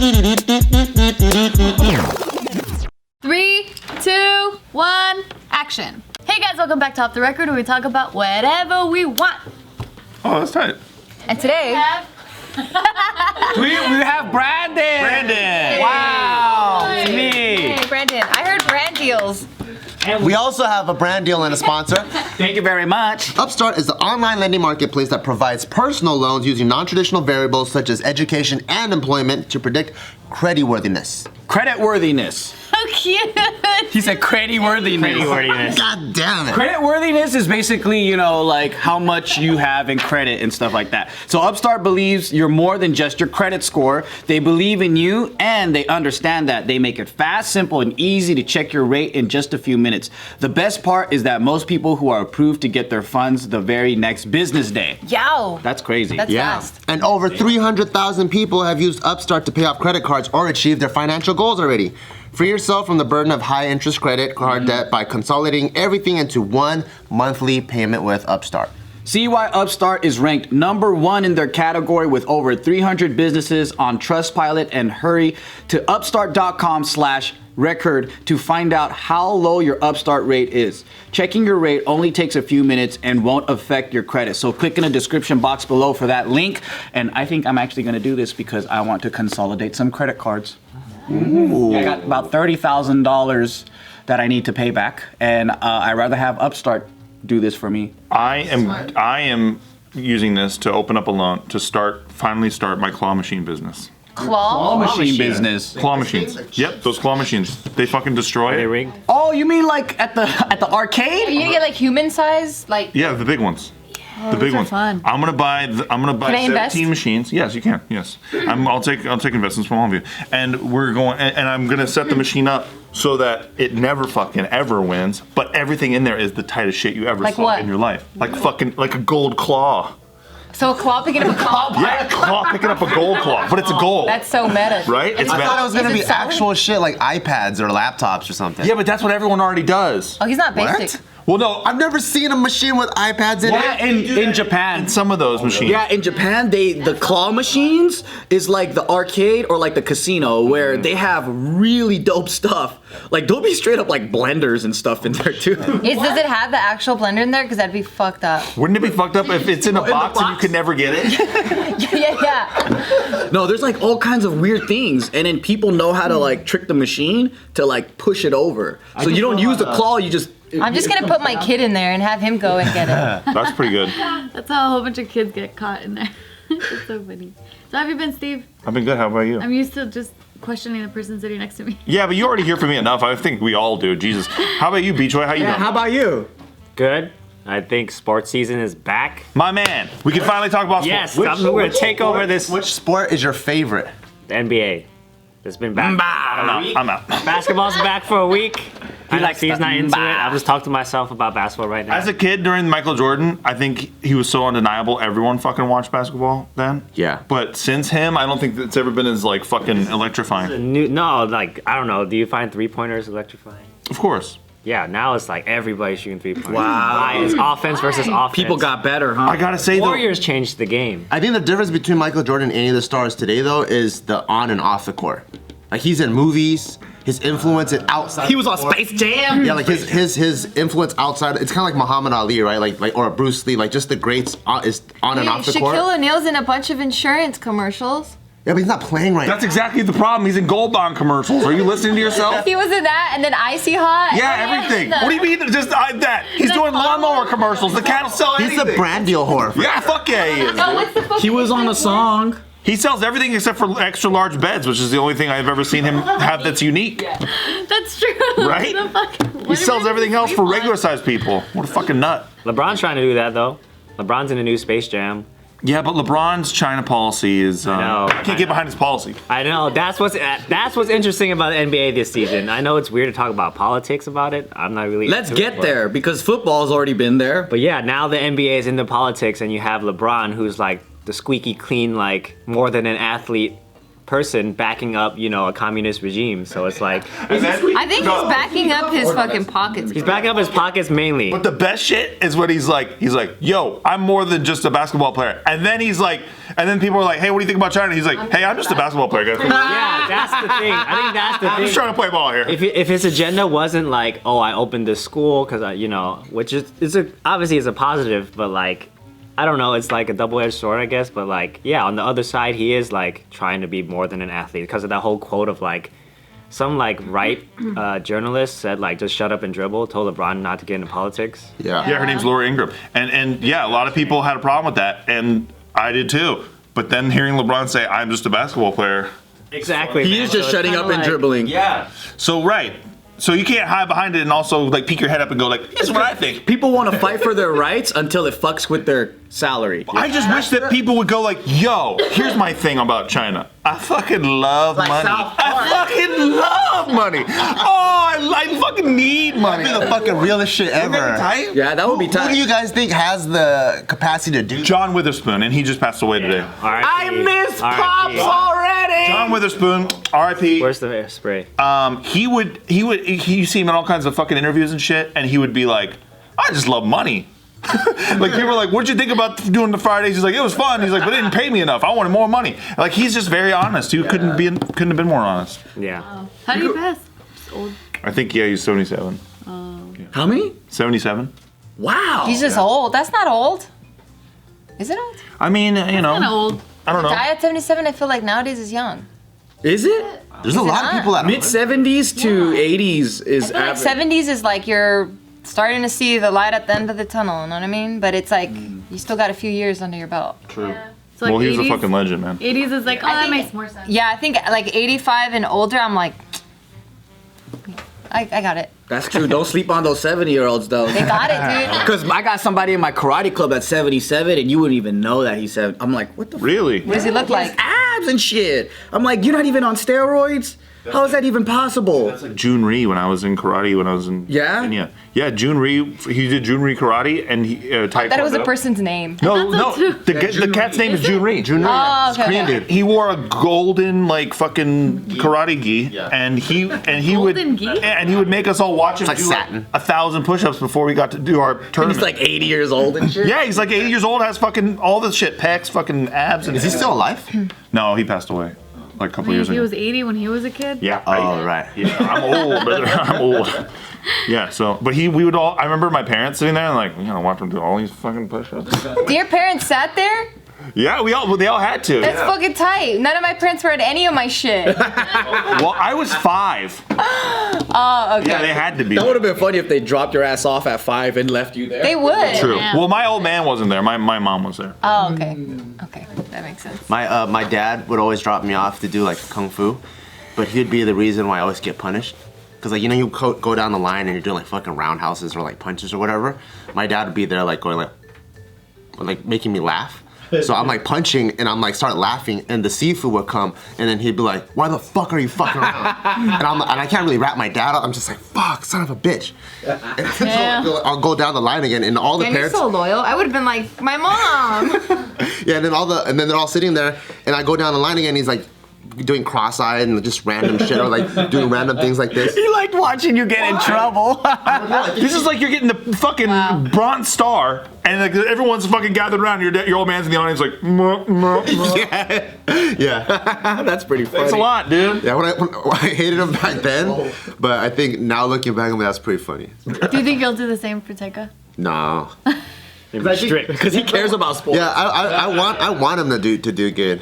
3, 2, 1, action. Hey guys, welcome back to Off the Record, where we talk about whatever we want. Oh, that's tight. And today we have Brandon. Brandon. Wow. It's me. Hey Brandon, I heard brand deals. We also have a brand deal and a sponsor. Thank you very much. Upstart is the online lending marketplace that provides personal loans using non-traditional variables such as education and employment to predict creditworthiness. Creditworthiness. So cute. He said creditworthiness. God damn it. Creditworthiness is basically, you know, like how much you have in credit and stuff like that. So Upstart believes you're more than just your credit score. They believe in you and they understand that. They make it fast, simple, and easy to check your rate in just a few minutes. The best part is that most people who are approved to get their funds the very next business day. Yow. That's crazy. That's fast. And over 300,000 people have used Upstart to pay off credit cards or achieve their financial goals already. Free yourself from the burden of high interest credit card debt by consolidating everything into one monthly payment with Upstart. See why Upstart is ranked #1 in their category with over 300 businesses on Trustpilot, and hurry to upstart.com/record to find out how low your Upstart rate is. Checking your rate only takes a few minutes and won't affect your credit. So click in the description box below for that link. And I think I'm actually gonna do this because I want to consolidate some credit cards. Ooh. I got about $30,000 that I need to pay back, and I'd rather have Upstart do this for me. I am using this to open up a loan to finally start my claw machine business. Claw machine business. Claw machines. Yep, those claw machines. They fucking destroy it. rigged? Oh, you mean like at the arcade? You get like human size, like. Yeah, the big ones. Oh, The big those are ones. fun. I'm gonna buy Can I 17 invest? machines. Yes, you can. Yes, I'll take investments from all of you, and we're going. And I'm gonna set the machine up so that it never fucking ever wins. But everything in there is the tightest shit you ever Like saw what? in your life. Like a gold claw. So a claw picking up a claw. Yeah, a claw picking up a gold claw, but it's a gold. That's so meta. Right? It's I thought it was gonna Is it be solid? actual shit like iPads or laptops or something. Yeah, but that's what everyone already does. Oh, he's not basic. What? Well, no, I've never seen a machine with iPads in Yeah, it. in Japan. in some of those machines. Yeah, in Japan, the claw machines is like the arcade or like the casino where they have really dope stuff. Like there'll be straight up like blenders and stuff in there too. Does it have the actual blender in there? Because that'd be fucked up. Wouldn't it be fucked up if it's in a box and you could never get it? yeah. No, there's like all kinds of weird things, and then people know how to like trick the machine to like push it over. So you don't use the claw, you just. I'm just gonna put my kid in there and have him go and get it. That's pretty good. That's how a whole bunch of kids get caught in there. It's so funny. So how have you been, Steve? I've been good. How about you? I'm used to just questioning the person sitting next to me. Yeah, but you already hear from me enough. I think we all do. Jesus. How about you, Choi? How you doing? How about you? Good. I think sports season is back. My man, we can finally talk about Yes, sports. I'm going to take over this Which sport is your favorite? the NBA. It's been back. I'm out. Basketball's back for a week. I like Steve's not into it. Bah. I'll just talk to myself about basketball right now. As a kid during Michael Jordan, I think he was so undeniable. Everyone fucking watched basketball then. Yeah. But since him, I don't think it's ever been as like fucking electrifying. No, like, I don't know. Do you find three-pointers electrifying? Of course. Yeah, now it's like everybody shooting three-pointers. Wow. Why? It's offense versus offense. People got better, huh? I gotta say though. Warriors changed the game. I think the difference between Michael Jordan and any of the stars today, though, is the on and off the court. Like he's in movies, his influence is outside. He was on Space Jam. Yeah, like his influence outside. It's kind of like Muhammad Ali, right? Like or Bruce Lee. Like just the greats is on and off the court. Shaquille O'Neal's in a bunch of insurance commercials. Yeah, but he's not playing right That's now. exactly the problem. He's in Gold Bond commercials. Are you listening to yourself? He was in that, and then Icy Hot. Yeah, everything. What do you mean? Just that? He's doing lawnmower commercials. The cat will sell He's anything. a brand deal whore. Yeah, fuck yeah, he is. Oh, what's the fuck? He was on a song. He sells everything except for extra large beds, which is the only thing I've ever seen him have that's unique. That's true. Right? The fuck- He sells everything else for regular sized people. What a fucking nut. LeBron's trying to do that, though. LeBron's in a new Space Jam. Yeah, but LeBron's China policy is. know. I can't get behind his policy. I know. That's what's interesting about the NBA this season. I know it's weird to talk about politics about it. I'm not really. Let's into it, get but- there because football's already been there. But yeah, now the NBA is into politics, and you have LeBron, who's like the squeaky clean, like more than an athlete person backing up, a communist regime. So it's like And then- I think he's backing up his fucking pockets. he's backing up his pockets mainly. But the best shit is when he's like, yo, I'm more than just a basketball player. And then he's like, and then people are like, hey, what do you think about China? He's like, hey, I'm just a basketball player, guys. Yeah, that's the thing. I think that's the I'm just thing. trying to play ball here. If his agenda wasn't like, oh, I opened this school because which is obviously is a positive, but like, I don't know, it's like a double-edged sword, I guess. But like, yeah, on the other side, he is like trying to be more than an athlete because of that whole quote of like, some like right journalist said like, just shut up and dribble, told LeBron not to get into politics. Yeah, her name's Laura Ingraham. And yeah, a lot of people had a problem with that, and I did too. But then hearing LeBron say, I'm just a basketball player. Exactly. He man. is just So it's shutting kinda up and like- dribbling. Yeah. So, right. So you can't hide behind it and also like peek your head up and go like, this is what I think. People want to fight for their rights until it fucks with their salary. I just wish that people would go like, yo, here's my thing about China. I fucking love money. I fucking love money. Oh, I fucking need money. That'd be the fucking realest shit ever. Yeah, that would be Who tight. do you guys think has the capacity to do? John Witherspoon, and he just passed away today. I miss R.I.P. Pops already! John Witherspoon, R.I.P. Where's the spray? You see him in all kinds of fucking interviews and shit, and he would be like, I just love money. Like people are like, what'd you think about doing the Fridays? He's like, it was fun. He's like, but it didn't pay me enough. I wanted more money. Like he's just very honest. He couldn't have been more honest. Yeah. How do you pass? Just old. I think he's 77. How many? 77. Wow. He's just old. That's not old. Is it old? I mean, Kind of old. I don't know. Die at 77, I feel like nowadays is young. Is it? There's a lot of people that Mid 70s to 80s is I feel like average. 70s is like you're starting to see the light at the end of the tunnel, you know what I mean? But it's like, you still got a few years under your belt. True. So like Well, he was a 80s, fucking legend, man. 80s is like, oh, I that think makes more sense. Yeah, I think like 85 and older, I'm like, I got it. That's true. Don't sleep on those 70-year-olds, though. They got it, dude. Because I got somebody in my karate club at 77, and you wouldn't even know that he's 7. I'm like, what the Really? What does he look like? abs and shit. I'm like, you're not even on steroids? How is that even possible? That's like Jun Ree when I was in karate when I was in Yeah? Kenya. Yeah, Jun Ree. He did Jun Ree karate and he I thought it was a taekwondo. person's name. No, the cat's name is Jun Ree. Oh, okay. Korean okay. dude. He wore a golden like fucking karate gi, and he would Golden gi? and he would make us all watch him like do satin. 1,000 push-ups before we got to do our And tournament. he's like 80 years old and shit. yeah, he's like 80 years old, has fucking all this shit, pecs, fucking abs, and Is he still alive? No, he passed away like a couple Wait, years he ago. was 80 when he was a kid? Yeah. Oh, right. Yeah, I'm old, brother. I'm old. Yeah, so, but we would all, I remember my parents sitting there and like, watch him do all these fucking push-ups. Your parents sat there? Yeah, they all had to. That's fucking tight. None of my parents were at any of my shit. Well, I was 5. Oh, okay. Yeah, they had to be. That would have been funny if they dropped your ass off at 5 and left you there. They would. True. Yeah. Well, my old man wasn't there. My mom was there. Oh, okay. Okay, that makes sense. My dad would always drop me off to do like kung fu, but he'd be the reason why I always get punished. Cause like you go down the line and you're doing like fucking roundhouses or like punches or whatever. My dad would be there like going like making me laugh. So I'm like punching and I'm like start laughing and the seafood would come and then he'd be like, why the fuck are you fucking around? and I can't really wrap my dad up. I'm just like, fuck, son of a bitch. And so Yeah. I'll go down the line again and all the And you're parents. so loyal. I would have been like, my mom. Yeah, and then they're all sitting there, and I go down the line again. He's like doing cross-eyed and just random shit, or like doing random things like this. He liked watching you get in trouble. This is like you're getting the fucking Bronze Star, and like everyone's fucking gathered around. Your old man's in the audience, like, Yeah, That's pretty funny. Thanks a lot, dude. yeah. When I hated him back then, but I think now looking back on me, that's pretty funny. Do you think you'll do the same for Taika? No. Strict. Because he cares about sports. Yeah, I want him to do good.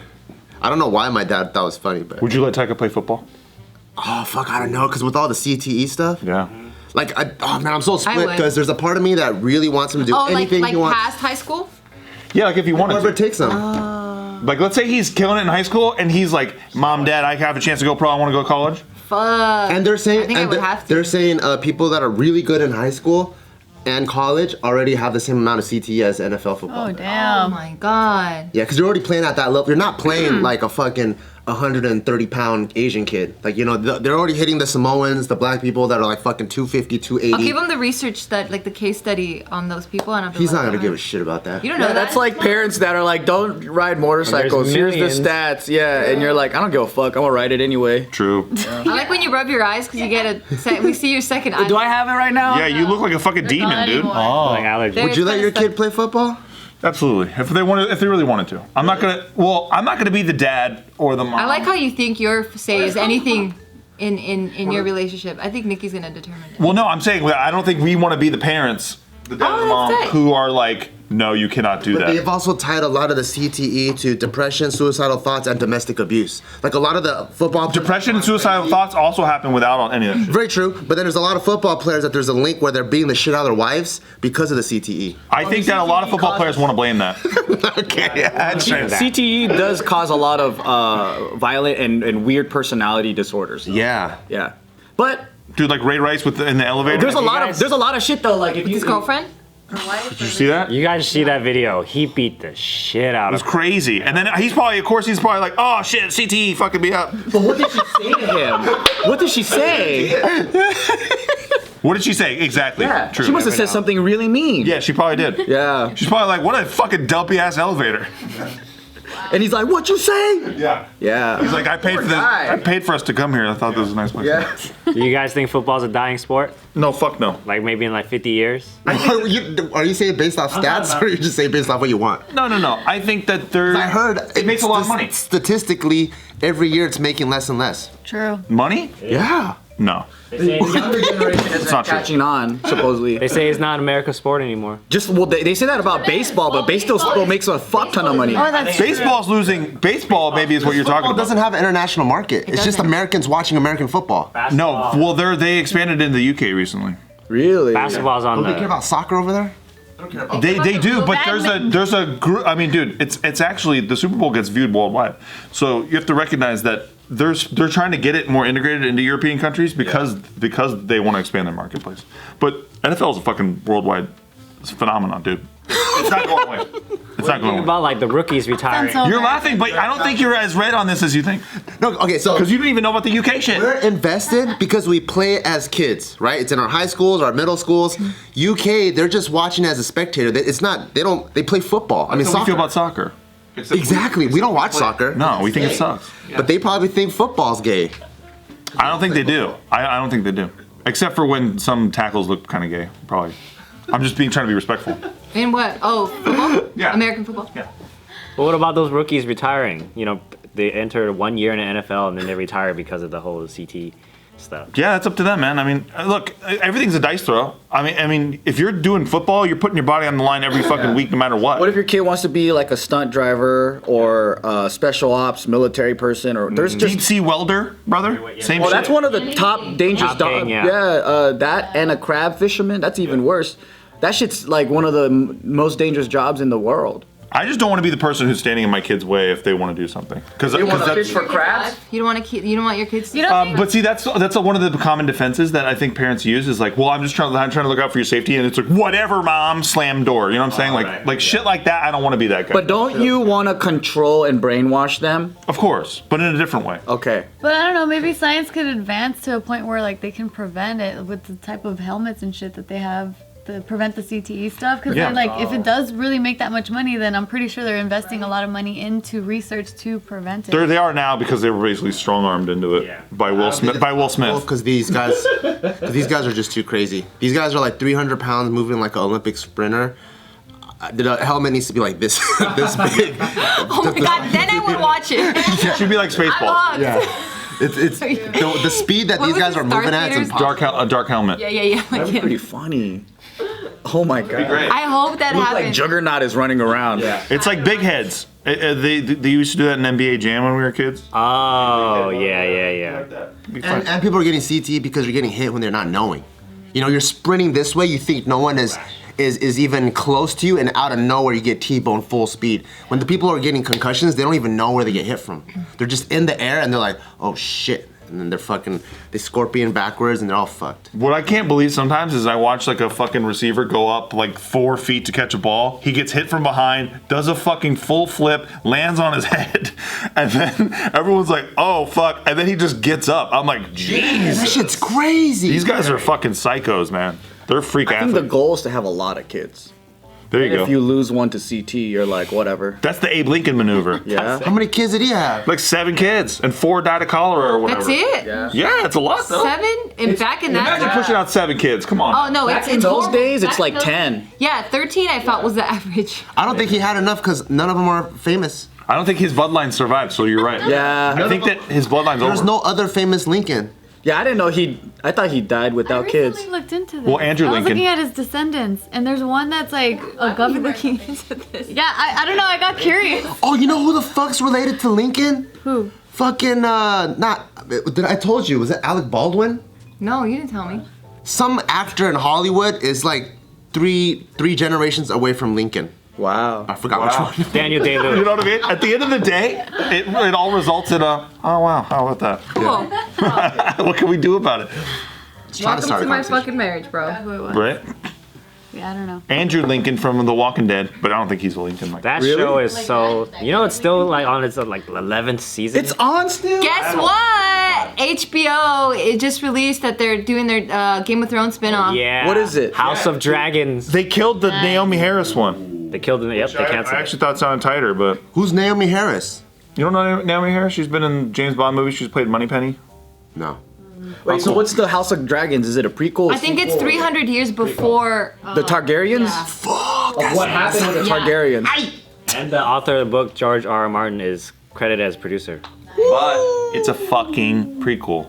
I don't know why my dad thought it was funny, but Would you let Taika play football? oh fuck, I don't know, because with all the CTE stuff, Yeah. like oh man, I'm so split would. because there's a part of me that really wants him to do Oh, anything like he wants. past high school? Yeah, like if you wanted Whatever it to. takes him. Like, let's say he's killing it in high school, and he's like, Mom, Dad, I have a chance to go pro. I want to go to college. Fuck. And they're saying, I think I would have to. they're saying people that are really good in high school and college already have the same amount of CTE as NFL football. Oh, Oh damn. my god. Yeah, because you're already playing at that level. You're not playing like a fucking 130-pound Asian kid. Like, you know, they're already hitting the Samoans, the black people that are like fucking 250, 280. I'll give him the research that, like the case study on those people, and I'll be He's like, not gonna "Oh, give a shit about that. You don't know that. That's like parents that are like, don't ride motorcycles. Here's the millions. stats. Yeah, and you're like, I don't give a fuck. I'm gonna ride it anyway. True. I like when you rub your eyes because you get we see your second eye. Do I have it right now? Yeah, you look like a fucking demon, not dude. anymore. Like allergies. Would you let your kid play football? Absolutely. If they really wanted to. I'm not gonna be the dad or the mom. I like how you think your say is anything in your relationship. I think Nikki's gonna determine it. Well, no, I'm saying I don't think we want to be the parents, the dad and the mom, that's it. who are like, no, you cannot do But that. they've also tied a lot of the CTE to depression, suicidal thoughts, and domestic abuse. Like a lot of the football Depression and suicidal thoughts also happen without any of that. Very true, but then there's a lot of football players that there's a link where they're beating the shit out of their wives because of the CTE. I think that a lot of football players want to blame that. Okay, yeah, that's true. CTE does cause a lot of violent and weird personality disorders. Yeah. Yeah, but Dude, like Ray Rice in the elevator. there's a lot of shit though. Like if you His girlfriend? Did you see that? You guys see that video? He beat the shit out It was of him. crazy. And then he's probably like, oh shit, CTE fucking me up. But what did she say to him? What did she say? What did she say? Exactly. Yeah, True. she must have said something really mean. Yeah, she probably did. Yeah. She's probably like, what a fucking dumpy ass elevator. And he's like, "What you say?" Yeah. Yeah. He's like, I paid for us to come here. I thought this was a nice place. Yeah. Do you guys think football's a dying sport? No, fuck no. Like maybe in like 50 years? Are you saying based off stats, or are you just saying based off what you want? No. I think that there's. I heard it makes a lot of money. Statistically, every year it's making less and less. True. Money? Yeah. No. The younger generation is not true. catching on, supposedly. They say it's not America's sport anymore. They say that about baseball, but baseball still makes a fuck ton of money. Oh, that's Baseball's losing. Baseball maybe is what you're talking Football about. doesn't have an international market. It's just doesn't. Americans watching American football. No. Well, they expanded in the UK recently. Really? Basketball's on Don't they care the. about soccer over there? They do, but there's a group. I mean, dude, it's actually the Super Bowl gets viewed worldwide. So you have to recognize that they're trying to get it more integrated into European countries because they want to expand their marketplace. But NFL is a fucking worldwide phenomenon, dude. It's not going away. It's not going Think away. about like the rookies retiring. so- You're laughing, but I don't think you're as read on this as you think. No, okay, so Because you didn't even know about the UK shit. we're invested because we play as kids, right? It's in our high schools, our middle schools. UK, they're just watching as a spectator. They play football. I mean, That's how we soccer. feel about soccer. Exactly. We don't watch soccer. No, we think it sucks. But they probably think football's gay. I don't think they do. I don't think they do. Except for when some tackles look kind of gay, probably. I'm just trying to be respectful. in what? Oh, football? Yeah. American football. Yeah. But what about those rookies retiring? You know, they enter 1 year in the NFL and then they retire because of the whole CT stuff. Yeah, that's up to them, man. I mean, look, everything's a dice throw. I mean, if you're doing football, you're putting your body on the line every fucking week, no matter what. What if your kid wants to be like a stunt driver or a special ops military person, or there's Deep just sea welder, brother? Same oh, shit. that's one of the top dangerous Top thing, jobs. yeah. That and a crab fisherman. That's even worse. That shit's like one of the most dangerous jobs in the world. I just don't want to be the person who's standing in my kid's way if they want to do something. Because You want to that's. fish for crabs? You don't want your kids to. You don't think But see, that's one of the common defenses that I think parents use is like, well, I'm trying to look out for your safety, and it's like, whatever, mom, slam door. You know what I'm saying? Like shit like that. I don't want to be that guy. But don't you want to control and brainwash them? Of course, but in a different way. Okay. But I don't know, maybe science could advance to a point where like they can prevent it with the type of helmets and shit that they have to prevent the CTE stuff. Because Yeah. like if it does really make that much money, then I'm pretty sure they're investing a lot of money into research to prevent it. They are now because they were basically strong-armed into it by Will Smith. Because these guys are just too crazy. These guys are like 300 pounds moving like an Olympic sprinter. The helmet needs to be like this, this big. Oh my god, then I would watch it. It should be like Spaceballs. Yeah. It's the speed that What these was guys it, are moving at. It's Starfighters? impossible. A dark helmet. Yeah. Like That'd be him. pretty funny. Oh my god. Great. I hope that Look like happens. Juggernaut is running around. Yeah. It's like big heads. They used to do that in NBA Jam when we were kids. Oh, yeah. And people are getting CTE because you're getting hit when they're not knowing. You know, you're sprinting this way, you think no one is even close to you, and out of nowhere you get T-bone full speed. When the people are getting concussions, they don't even know where they get hit from. They're just in the air and they're like, oh shit. and then they scorpion backwards, and they're all fucked. What I can't believe sometimes is I watch like a fucking receiver go up like 4 feet to catch a ball. He gets hit from behind, does a fucking full flip, lands on his head, and then everyone's like, oh fuck, and then he just gets up. I'm like, Jesus. That shit's crazy. These guys are fucking psychos, man. They're freak I think athletes. the goal is to have a lot of kids. There you If go. you lose one to CT, you're like, whatever. That's the Abe Lincoln maneuver. Yeah. How many kids did he have? Like 7 kids, and 4 died of cholera or whatever. That's it? Yeah, it's a lot though. 7? And back in that Imagine pushing out 7 kids. Come on. Oh no, Back it's in those horrible. days, it's Back like in those- 10. Yeah, 13 I thought was the average. I don't think he had enough because none of them are famous. I don't think his bloodline survived, so you're right. Yeah. I think that his bloodline's There's over. no other famous Lincoln. Yeah, I didn't know I thought he died I without kids. recently looked into this. Well, Andrew I was Lincoln. looking at his descendants, and there's one that's like a governor. Looking into this. Yeah, I don't know. I got curious. Oh, you know who the fuck's related to Lincoln? Who? Fucking, I told you, was it Alec Baldwin? No, you didn't tell me. Some actor in Hollywood is like three generations away from Lincoln. Wow. I forgot which one. Daniel You Day-Lewis. know what I mean? At the end of the day, it all results in a, oh wow, how about that? Cool. What can we do about it? Trying to start a conversation. marriage, bro. Who it was? Right? Yeah, I don't know. Andrew Lincoln from The Walking Dead, but I don't think he's a Lincoln. Like That Really? show is so. You know, it's still like on its like 11th season. It's on still? Guess what? HBO it just released that they're doing their Game of Thrones spinoff. Yeah. What is it? House of Dragons. They killed the Naomi Harris one. They killed it. Yep, they I canceled. actually thought it sounded tighter, but Who's Naomi Harris? you don't know Naomi Harris? She's been in James Bond movies. She's played Moneypenny. No. Wait, so what's the House of Dragons? Is it a prequel? I think it's 300 years before. The Targaryens? Yeah. Fuck. Of what happened with the Yeah. Targaryens? And the author of the book, George R. R. Martin, is credited as producer. But it's a fucking prequel.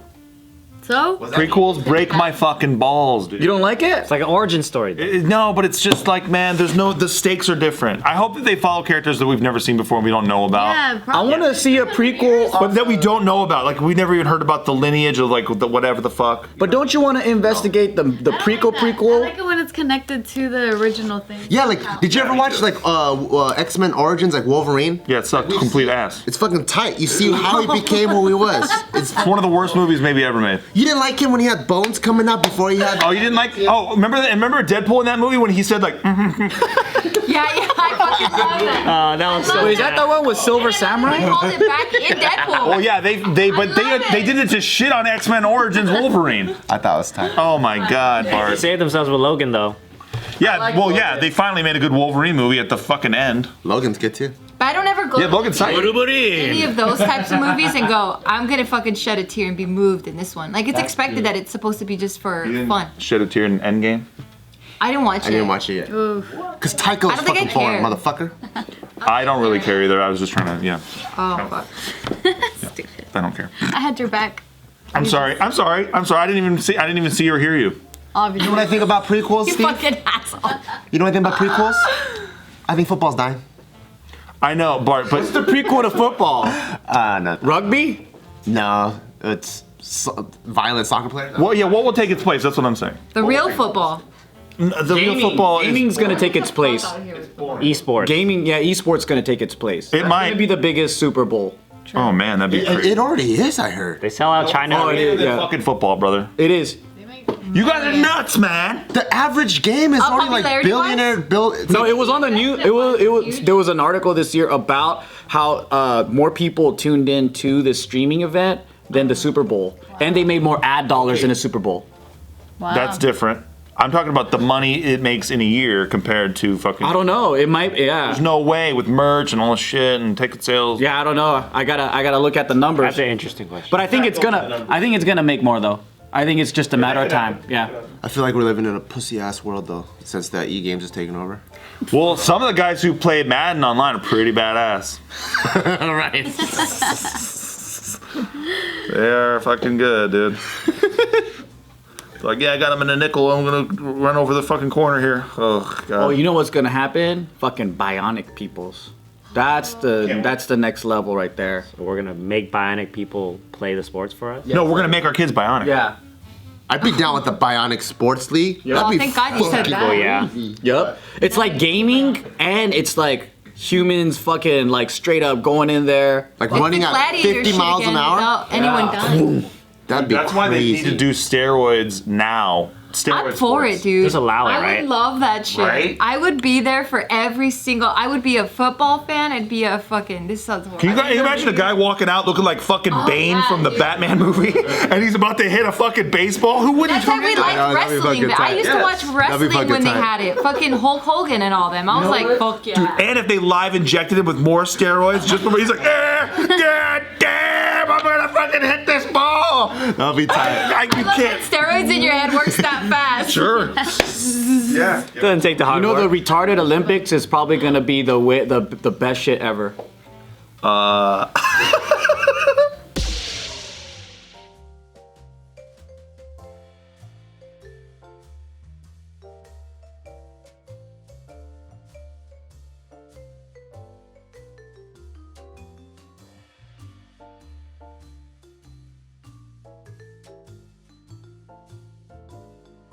So? Prequels break my fucking balls, dude. You don't like it? It's like an origin story. No, but it's just like, man, the stakes are different. I hope that they follow characters that we've never seen before and we don't know about. Yeah, I probably. want to see a prequel. But that we don't know about. Like, we never even heard about the lineage of, like, the whatever the fuck. But don't you want to investigate the I like prequel that. I prequel? like it when it's connected to the original thing. Yeah, like, did you ever watch like X-Men Origins, like Wolverine? Yeah, it sucked complete ass. It's fucking tight. You see how he became who he was. It's one of the worst movies maybe ever made. You didn't like him when he had bones coming out before he had. Oh, you didn't like? Oh, remember Deadpool in that movie when he said like, Yeah, I fucking love that. That was so. Wait, is that the one with Silver Samurai? They called it back in Deadpool. oh yeah, they did it to shit on X-Men Origins Wolverine. I thought it was tight. Oh my God, They Bart. saved themselves with Logan though. Yeah, well, yeah, they finally made a good Wolverine movie at the fucking end. Logan's good too. But I don't ever go Yeah, to Logan's tight. any of those types of movies and go, I'm gonna fucking shed a tear and be moved in this one. Like it's expected that it's supposed to be just for fun. Shed a tear in Endgame. I didn't watch it. I didn't watch it yet. Because Taika was I don't think I fucking boring, care. motherfucker. I don't really care either. I was just trying to, yeah, Oh fuck. Stupid. I don't care. I had your back, I'm sorry. I didn't even see or hear you. obviously. You know what I think about prequels, You Steve? fucking asshole. You know what I think about prequels? I think football's dying. I know, Bart, but The prequel to football. No. Rugby? No, it's violent soccer players. well, yeah, what will take its place? That's what I'm saying. The real football. The real football is. Gaming's gonna take its place. Esports. Gaming, yeah, esports gonna take its place. It It's might. gonna be the biggest Super Bowl. Oh man, that'd be crazy. It already is, I heard. They sell out China. Oh, it Bigger is, than yeah. fucking football, brother. It is. You guys are nuts, man. The average game is already like popularity-wise? billionaire. No, it was on the news. It was. There was an article this year about how more people tuned in to the streaming event than the Super Bowl, and they made more ad dollars in the Super Bowl. Wow. That's different. I'm talking about the money it makes in a year compared to fucking. I don't know. It might. Yeah. There's no way with merch and all this shit and ticket sales. Yeah, I don't know. I gotta look at the numbers. That's an interesting question. But I think it's gonna make more though. I think it's just a matter of time. Yeah. I feel like we're living in a pussy ass world though, since that E-games is taking over. Well, some of the guys who play Madden online are pretty badass. All right. They're fucking good, dude. Like, yeah, I got him in a nickel. I'm gonna run over the fucking corner here. Oh god. Oh, you know what's gonna happen? Fucking bionic peoples. That's the next level right there. We're gonna make bionic people play the sports for us. No, we're gonna make our kids bionic. Yeah. I'd be down with the Bionic Sports League. Yeah. That'd Oh, be thank God you said fucking- that. Oh yeah. Yep. It's like gaming and it's like humans fucking like straight up going in there. Like It's running the at gladiator 50 shit miles again an hour. Without anyone dying. That'd be That's why they need to do steroids now. I'm for it, dude. Just allow it, I right? would love that shit. Right? I would be there for every single. I would be a football fan. I'd be a fucking. This sounds horrible. Can you imagine a guy walking out looking like fucking Bane yeah, from the dude. Batman movie, and he's about to hit a fucking baseball? Who wouldn't? That's why we like that'd be wrestling. fucking I tight. used to watch That'd be wrestling fucking when they tight. had it. Fucking Hulk Hogan and all them. I was like, fuck yeah. And if they live injected him with more steroids, just before he's like, God damn, I'm gonna fucking hit this ball. That'd be tight. You Look, can't. steroids in your head works that fast. Sure. Yeah. Doesn't take the hard You know, the work. retarded Olympics is probably gonna be the best shit ever.